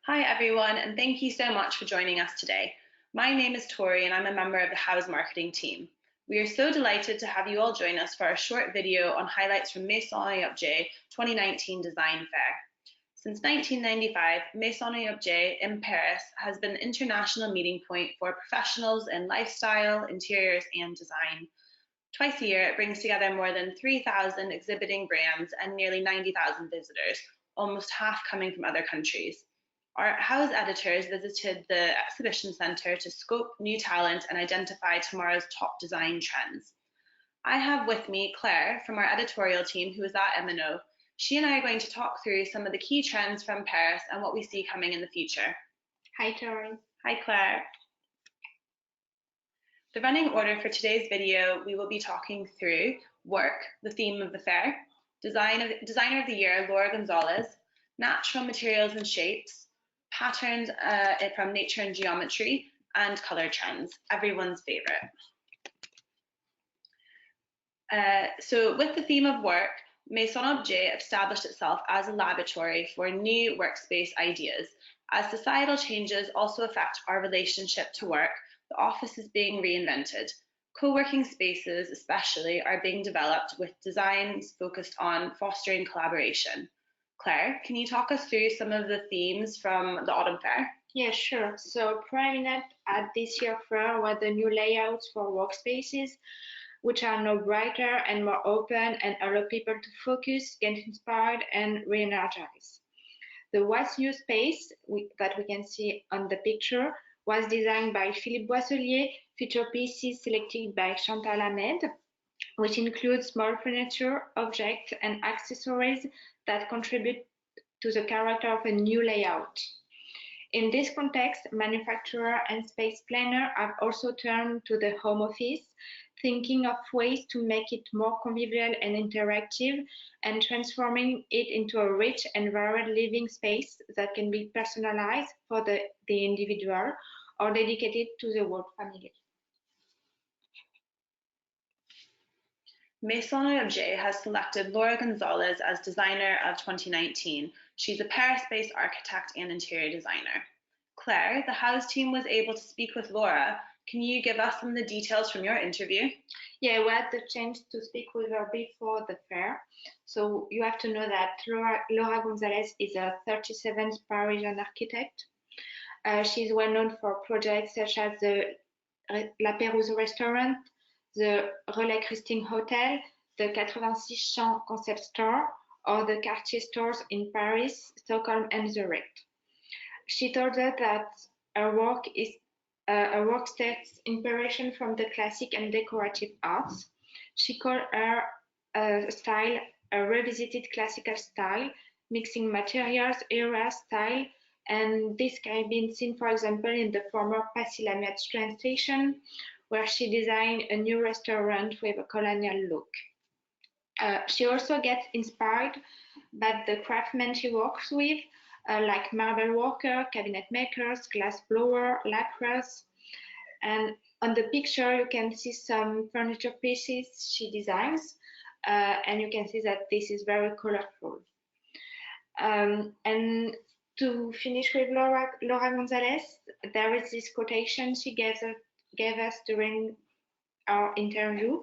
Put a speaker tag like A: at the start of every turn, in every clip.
A: Hi everyone, and thank you so much for joining us today. My name is Tori and I'm a member of the Houzz marketing team. We are so delighted to have you all join us for a short video on highlights from Maison Objet 2019 Design Fair. Since 1995, Maison Objet in Paris has been an international meeting point for professionals in lifestyle, interiors, and design. Twice a year, it brings together more than 3,000 exhibiting brands and nearly 90,000 visitors, almost half coming from other countries. Our Houzz editors visited the exhibition centre to scope new talent and identify tomorrow's top design trends. I have with me Claire from our editorial team who is at M&O. She and I are going to talk through some of the key trends from Paris and what we see coming in the future.
B: Hi, Tori.
A: Hi, Claire. The running order for today's video, we will be talking through work, the theme of the fair, designer of the year, Laura Gonzalez, natural materials and shapes, patterns from nature and geometry, and color trends, everyone's favorite. So with the theme of work, Maison Objet established itself as a laboratory for new workspace ideas. As societal changes also affect our relationship to work, the office is being reinvented. Co-working spaces especially are being developed with designs focused on fostering collaboration. Claire, can you talk us through some of the themes from the autumn fair?
B: Yeah, sure. So prominent at this year's fair were the new layouts for workspaces, which are now brighter and more open and allow people to focus, get inspired, and re-energize. The What's New space that we can see on the picture was designed by Philippe Boisselier, feature pieces selected by Chantal Ahmed, which includes small furniture, objects, and accessories that contribute to the character of a new layout. In this context, manufacturer and space planner have also turned to the home office, thinking of ways to make it more convivial and interactive, and transforming it into a rich and varied living space that can be personalized for the individual or dedicated to the work family.
A: Maison Objet has selected Laura Gonzalez as designer of 2019. She's a Paris-based architect and interior designer. Claire, the Houzz team was able to speak with Laura. Can you give us some of the details from your interview?
B: Yeah, we had the chance to speak with her before the fair. So you have to know that Laura Gonzalez is a 37th Parisian architect. She's well known for projects such as the La Pérouse restaurant, the Relais Christine Hotel, the 86 Champs concept store, or the Cartier stores in Paris, Stockholm, and Zurich. She told us that her work takes inspiration from the classic and decorative arts. She called her style a revisited classical style, mixing materials, era, style, and this can be seen, for example, in the former Passy-la-Muette train station, where she designed a new restaurant with a colonial look. She also gets inspired by the craftsmen she works with, like marble worker, cabinet makers, glass blower, lacquerers. And on the picture, you can see some furniture pieces she designs, and you can see that this is very colorful. And to finish with Laura Gonzalez, there is this quotation she gave us during our interview,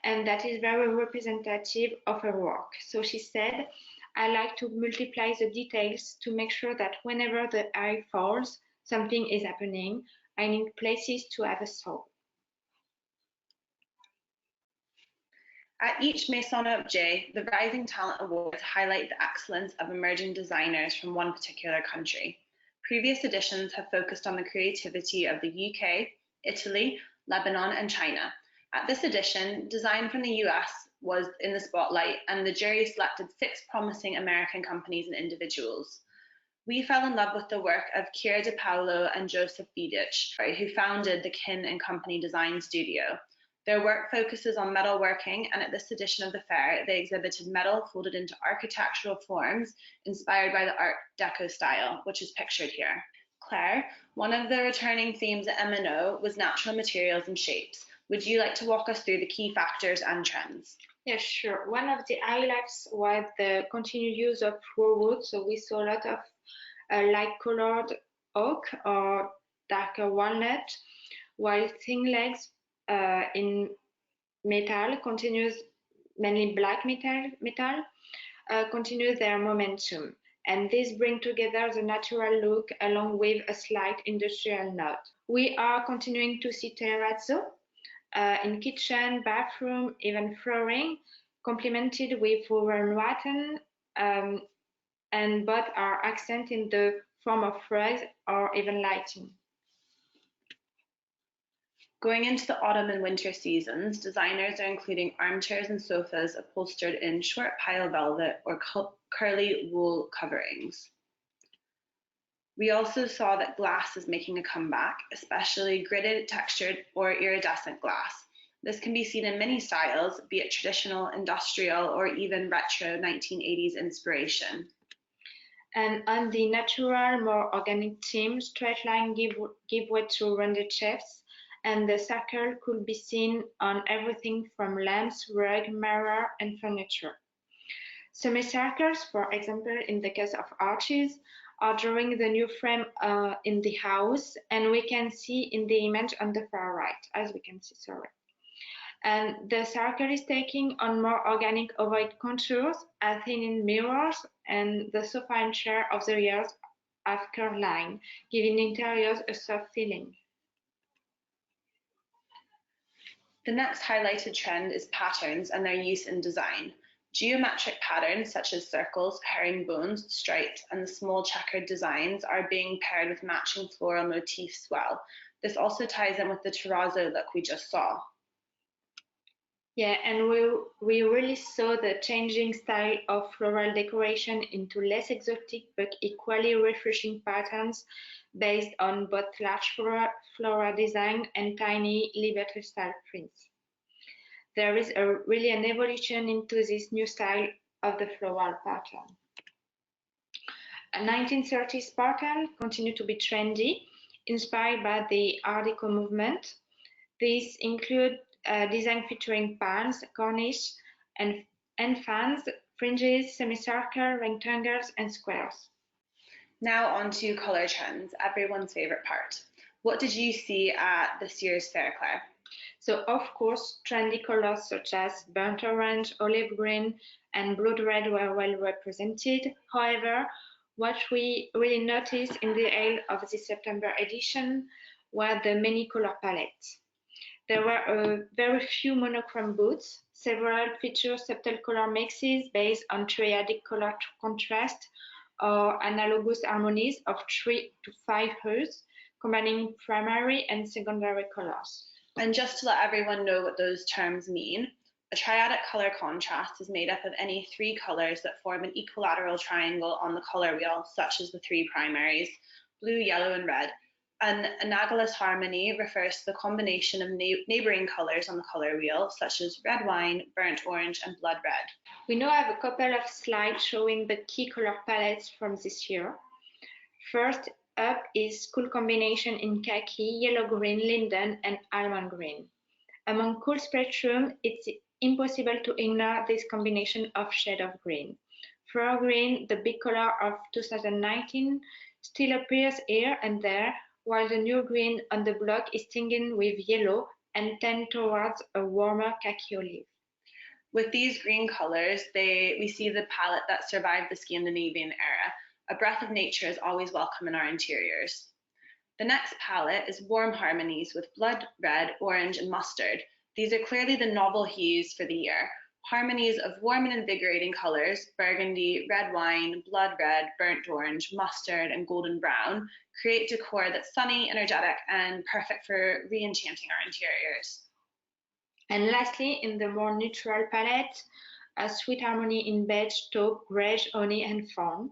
B: and that is very representative of her work. So she said, "I like to multiply the details to make sure that whenever the eye falls, something is happening. I need places to have a soul."
A: At each Maison Objet, the Rising Talent Awards highlight the excellence of emerging designers from one particular country. Previous editions have focused on the creativity of the UK, Italy, Lebanon, and China. At this edition, design from the US was in the spotlight, and the jury selected 6 promising American companies and individuals. We fell in love with the work of Kira De Paulo and Joseph Vidich, who founded the Kin & Company Design Studio. Their work focuses on metalworking, and at this edition of the fair, they exhibited metal folded into architectural forms inspired by the Art Deco style, which is pictured here. Claire, one of the returning themes at M&O was natural materials and shapes. Would you like to walk us through the key factors and trends?
B: Yes, sure. One of the highlights was the continued use of raw wood. So we saw a lot of light-colored oak or darker walnut, while thin legs in metal continues mainly black metal continue their momentum, and these bring together the natural look along with a slight industrial note. We are continuing to see terrazzo in kitchen, bathroom, even flooring, complemented with woven rattan, and both are accent in the form of rugs or even lighting.
A: Going into the autumn and winter seasons, designers are including armchairs and sofas upholstered in short pile velvet or curly wool coverings. We also saw that glass is making a comeback, especially gridded, textured, or iridescent glass. This can be seen in many styles, be it traditional, industrial, or even retro 1980s inspiration.
B: And on the natural, more organic theme, straight line give way to rounded shapes, and the circle could be seen on everything from lamps, rug, mirror, and furniture. Semicircles, for example, in the case of arches, are drawing the new frame in the house, and we can see in the image on the far right, as we can see, sorry. And the circle is taking on more organic ovoid contours, as seen in mirrors, and the sofa and chair of the years have curved line, giving interiors a soft feeling.
A: The next highlighted trend is patterns and their use in design. Geometric patterns such as circles, herringbones, stripes, and the small checkered designs are being paired with matching floral motifs well. This also ties in with the terrazzo look we just saw.
B: Yeah, and we really saw the changing style of floral decoration into less exotic but equally refreshing patterns based on both large floral design and tiny liberty style prints. There is really an evolution into this new style of the floral pattern. A 1930s pattern continue to be trendy, inspired by the Art Deco movement. These include design featuring palms, cornice, and fans, fringes, semicircle, rectangles, and squares.
A: Now on to colour trends, everyone's favourite part. What did you see at this year's fair, Claire?
B: So of course, trendy colors such as burnt orange, olive green, and blood red were well represented. However, what we really noticed in the aisle of the September edition were the many color palettes. There were very few monochrome booths. Several feature subtle color mixes based on triadic color contrast or analogous harmonies of 3 to 5 hues, combining primary and secondary colors.
A: And just to let everyone know what those terms mean, a triadic color contrast is made up of any three colors that form an equilateral triangle on the color wheel, such as the three primaries, blue, yellow, and red. An analogous harmony refers to the combination of neighboring colors on the color wheel, such as red wine, burnt orange, and blood red.
B: We now have a couple of slides showing the key color palettes from this year. First up is cool combination in khaki, yellow-green, linden, and almond green. Among cool spectrum, it's impossible to ignore this combination of shade of green. Fur green, the big color of 2019, still appears here and there, while the new green on the block is tinged with yellow and tend towards a warmer khaki olive.
A: With these green colors, we see the palette that survived the Scandinavian era. A breath of nature is always welcome in our interiors. The next palette is warm harmonies with blood red, orange, and mustard. These are clearly the novel hues for the year. Harmonies of warm and invigorating colors, burgundy, red wine, blood red, burnt orange, mustard, and golden brown, create decor that's sunny, energetic, and perfect for re-enchanting our interiors.
B: And lastly, in the more neutral palette, a sweet harmony in beige, taupe, beige, honey, and fawn.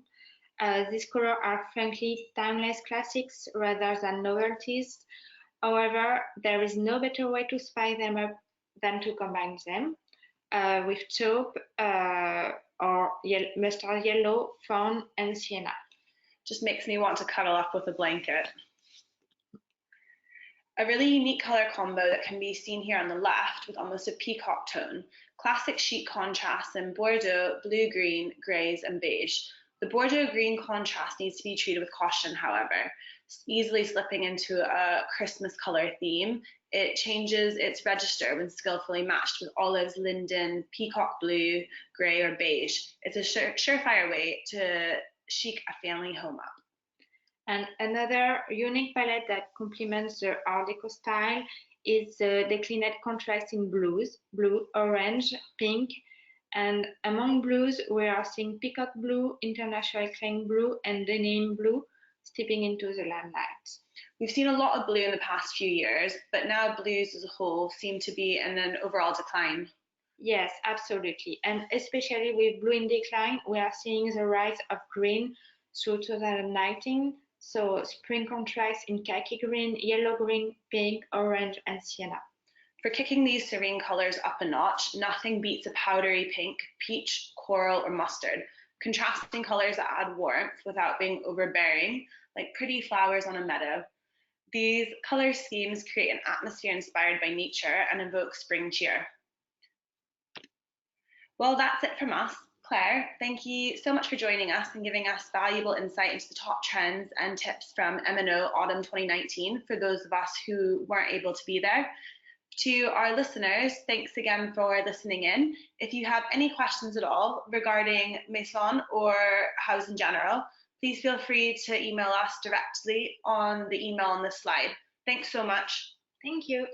B: These colors are frankly timeless classics rather than novelties. However, there is no better way to spice them up than to combine them with taupe or mustard yellow, fawn, and sienna.
A: Just makes me want to cuddle up with a blanket. A really unique color combo that can be seen here on the left with almost a peacock tone. Classic chic contrasts in Bordeaux, blue-green, greys, and beige. The Bordeaux green contrast needs to be treated with caution, however, easily slipping into a Christmas color theme. It changes its register when skillfully matched with olives, linden, peacock blue, grey, or beige. It's a surefire way to chic a family home up.
B: And another unique palette that complements the Art Deco style is the declined contrast in blues, blue, orange, pink. And among blues, we are seeing peacock blue, international clang blue, and denim blue stepping into the limelight.
A: We've seen a lot of blue in the past few years, but now blues as a whole seem to be in an overall decline.
B: Yes, absolutely. And especially with blue in decline, we are seeing the rise of green through 2019. So spring contrasts in khaki green, yellow green, pink, orange, and sienna.
A: For kicking these serene colors up a notch, nothing beats a powdery pink, peach, coral, or mustard. Contrasting colors that add warmth without being overbearing, like pretty flowers on a meadow. These color schemes create an atmosphere inspired by nature and evoke spring cheer. Well, that's it from us. Claire, thank you so much for joining us and giving us valuable insight into the top trends and tips from M&O Autumn 2019 for those of us who weren't able to be there. To our listeners, thanks again for listening in. If you have any questions at all regarding Maison or Houzz in general, please feel free to email us directly on the email on this slide. Thanks so much.
B: Thank you.